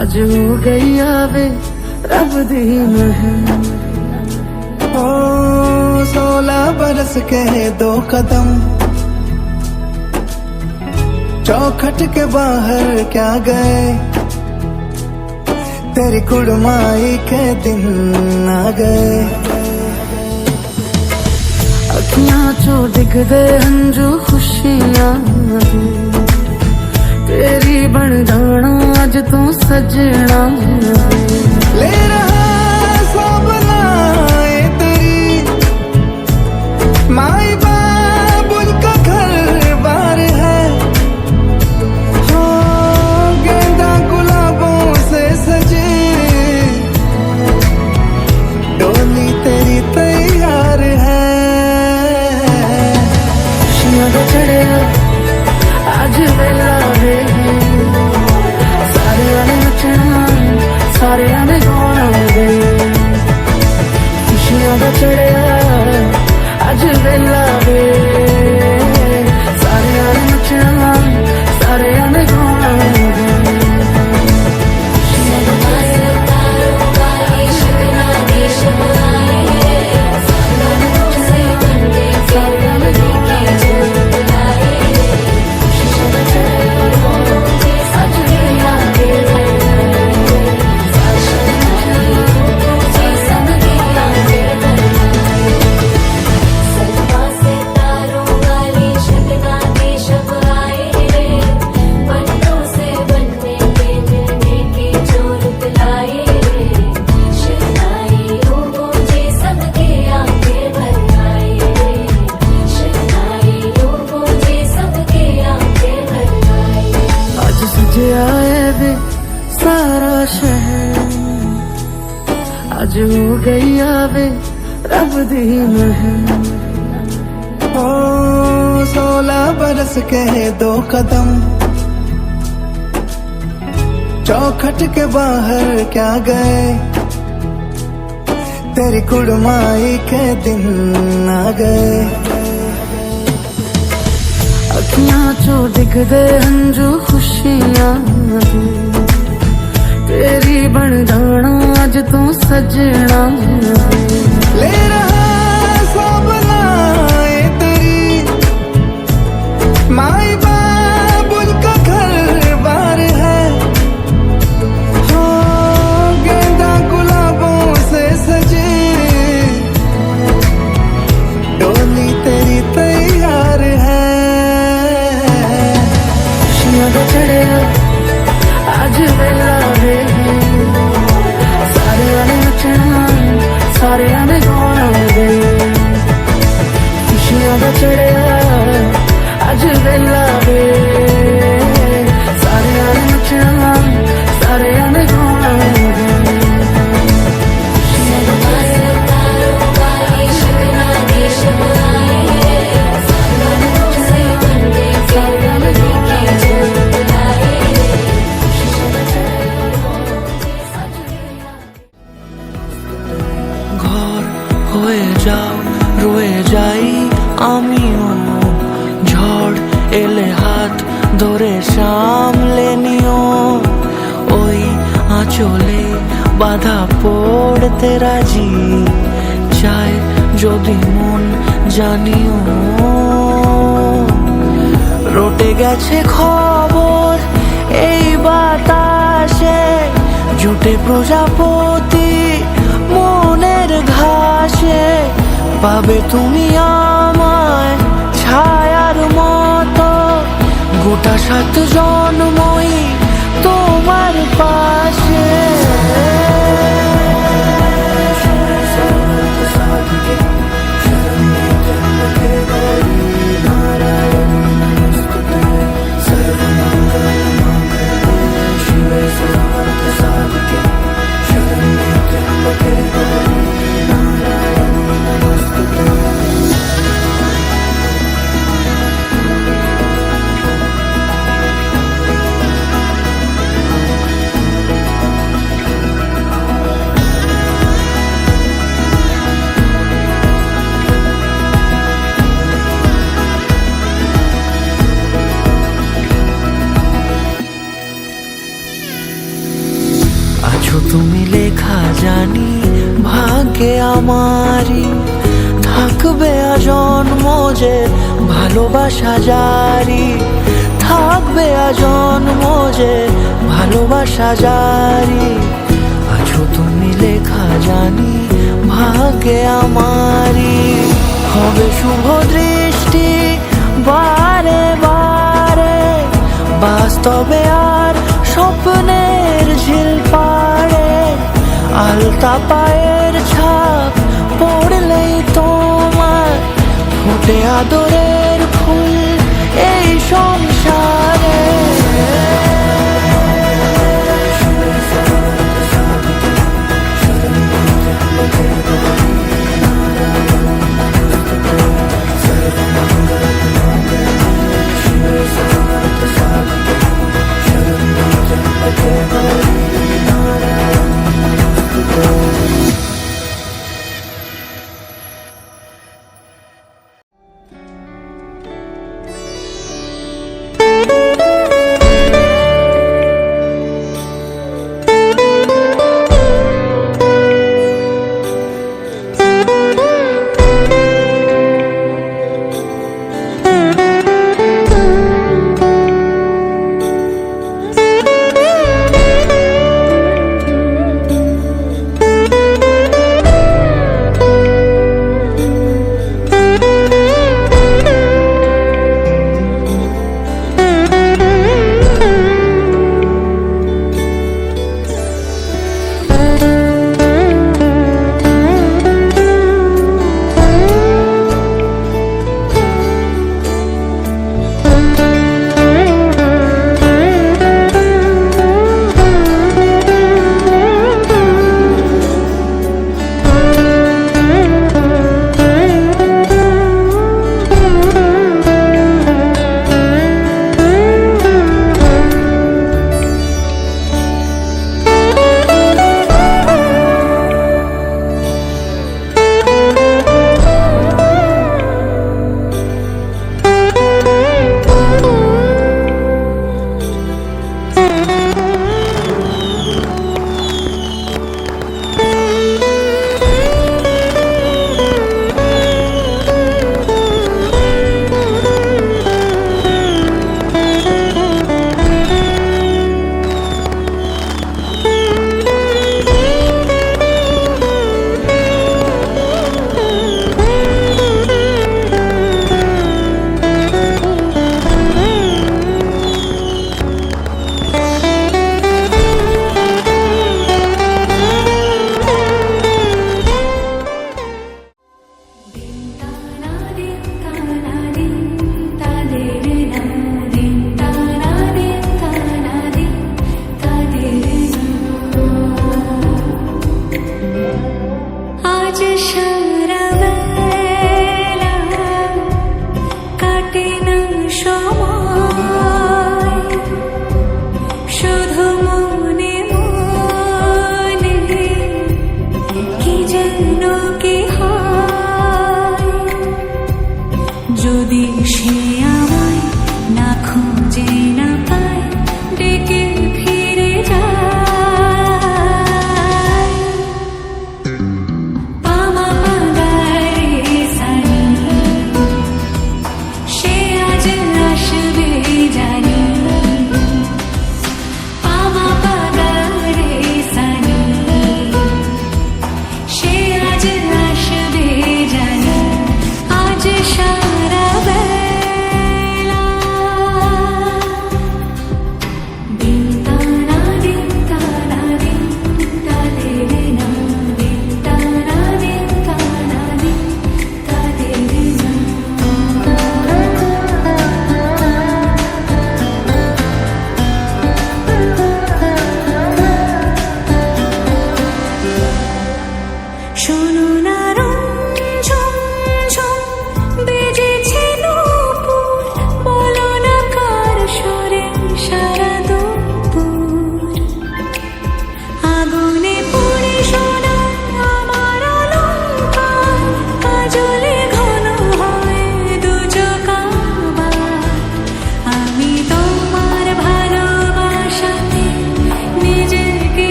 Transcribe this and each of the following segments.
आज हो गई आवे रब दी महर। ओ 16 बरस के 2 कदम चौखट के बाहर क्या गए, तेरी कुड़माई के दिन आ गए। अखियां चो दिखदे हंजू खुशियां तेरी बन जाना अज तू सजना। ले रहा सब नाए तेरी माई बाबुल का घर बार है, हो गेंदा गुलाबों से सजे डोली तेरी तैयार है। खुशियां का चढ़े आज वेला वे सारे आने नचना सारे आने गाना वे। खुशियां का चढ़े आज वेला वे सारे आने नचना सारे आने गाना वे। आए वे सारा शहर आज हो गई आवे रब दी महर। ओ 16 बरस के 2 कदम चौखट के बाहर क्या गए, तेरी कुड़माई के दिन आ गए। अखियां चो दिखदे हंजू खुशियां तेरी बन जाना अज तू सजना। ले रहा सब नाए तेरी माई बाबुल का घर बार है, हो गेंदा गुलाबों से सजे डोली तेरी तैयार है। चढ़े आज वेला वे सारे आने नचना सारे आने गाना वे। खुशियां का चढ़े आज वेला वे सारे आने नचना सारे आने गाना वे। হয়ে যাও রয়ে যাই আমিও, ঝড় এলে হাত ধরে সামলে নিও। ওই আঁচলে বাধা পড়তে রাজি চাই যদি মন জানিও। রটে গেছে খবর এই বাতাসে জুটে প্রজাপতি মনের ঘাসে। পাবে তুমি আমায় ছায়ার মতো গোটা 7 জন্মই তোমার পাশে। আছো তুমি লেখা জানি ভাগ্যে আমারই, থাকবে আজন্ম যে ভালোবাসা জারি, থাকবে আজন্ম যে ভালোবাসা জারি। আছো তুমি লেখা জানি ভাগ্যে আমারই, হবে শুভ দৃষ্টি বারে বারে, বাস্তবে আর স্বপ্নের ঝিল পাড়ে, আলতা পায়ের ছাপ পড়লেই তোমার ফোটে আদরের ফুল এই সংসারে।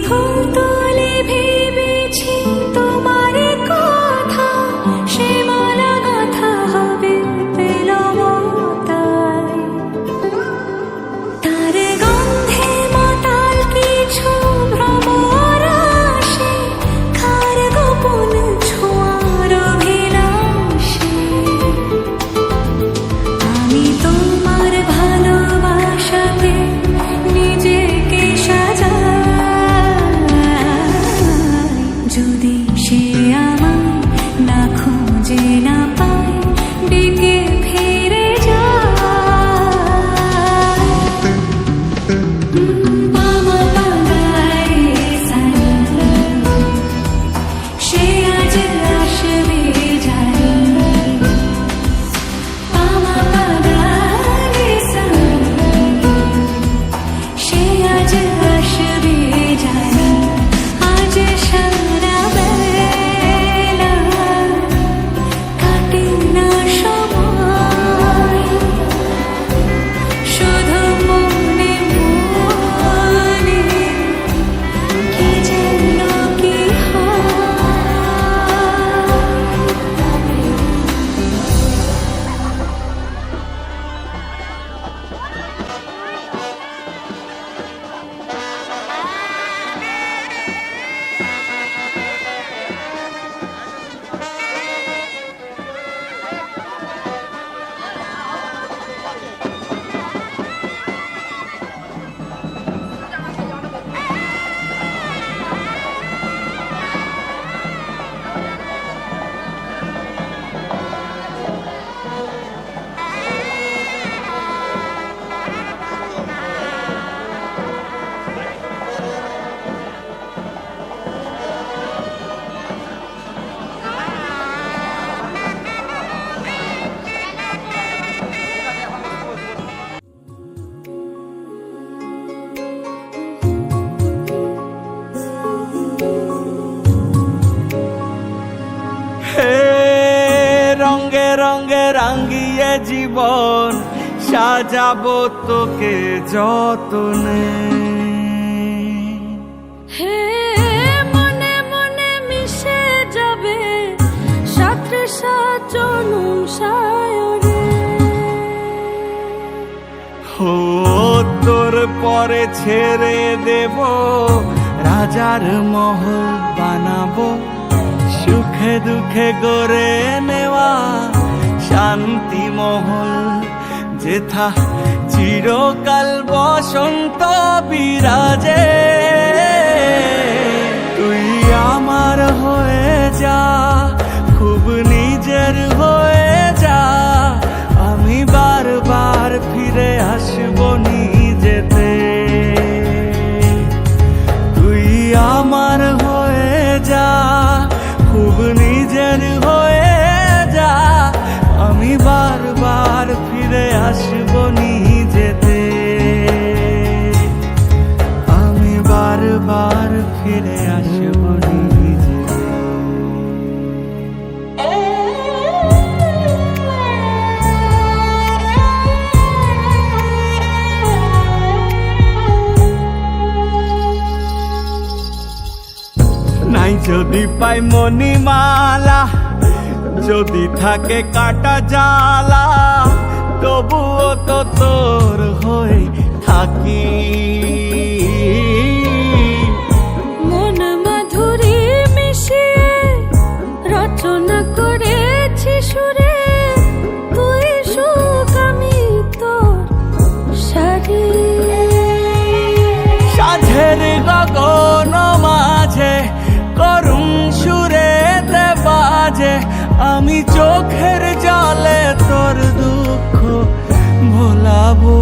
ভুল তুলে ভেবেছি তোমার কথা, সে মালা গাঁথা হবে পেলবতায়। তার গন্ধে মাতাল কিছু ভ্রমর আসে, কার গোপন ছোঁয়ার অভিলাষে। আমি তোমার ভালোবাসাতে নিজেকে সাজাই, যদি সে আমায় না খুঁজে না পায়, ডেকে ফিরে যায়। মামা বাগারে সানি, সে আজ আসবে জানি। মামা বাগারে সানি, সে আজ আসবে জানি। আজ সারা বেলা কাটে না সময়, শুধু মনে মনে কি যেন কি হয়। হে রঙে রঙে রাঙিয়ে জীবন সাজাবো তোকে যতনে। হে মনে মনে মিশে যাবে সাথে সাজনুম সায়রে। ও তোর পরে ছেড়ে দেব রাজার মহল বানাবো, সুখে দুঃখে গড়ে নেওয়া শান্তি মহল, যেথা চিরকাল বসন্ত বিরাজে। তুই আমার হয়ে যা, খুব নিজের হয়ে যা, আমি বারবার ফিরে আসবো নিজেতে। তুই আমার হয়ে যা, খুব নিজের হয়ে যা, আমি বারবার ফিরে আসবো নিজেতে। আমি বারবার ফিরে আসবো নিজেতে। নাই যদি পাই মণিমালা, যদি থাকে কাটা জ্বালা, তবুও তো তোর হয়ে থাকি। মন মাধুরী মিশিয়ে রচনা করেছি সুরে, তুই সুখ আমি তোর সারি। সাধের গগন মাঝে করুণ সুরেতে বাজে, আমি চোখের জলে তোর দুঃখ ভোলাবো।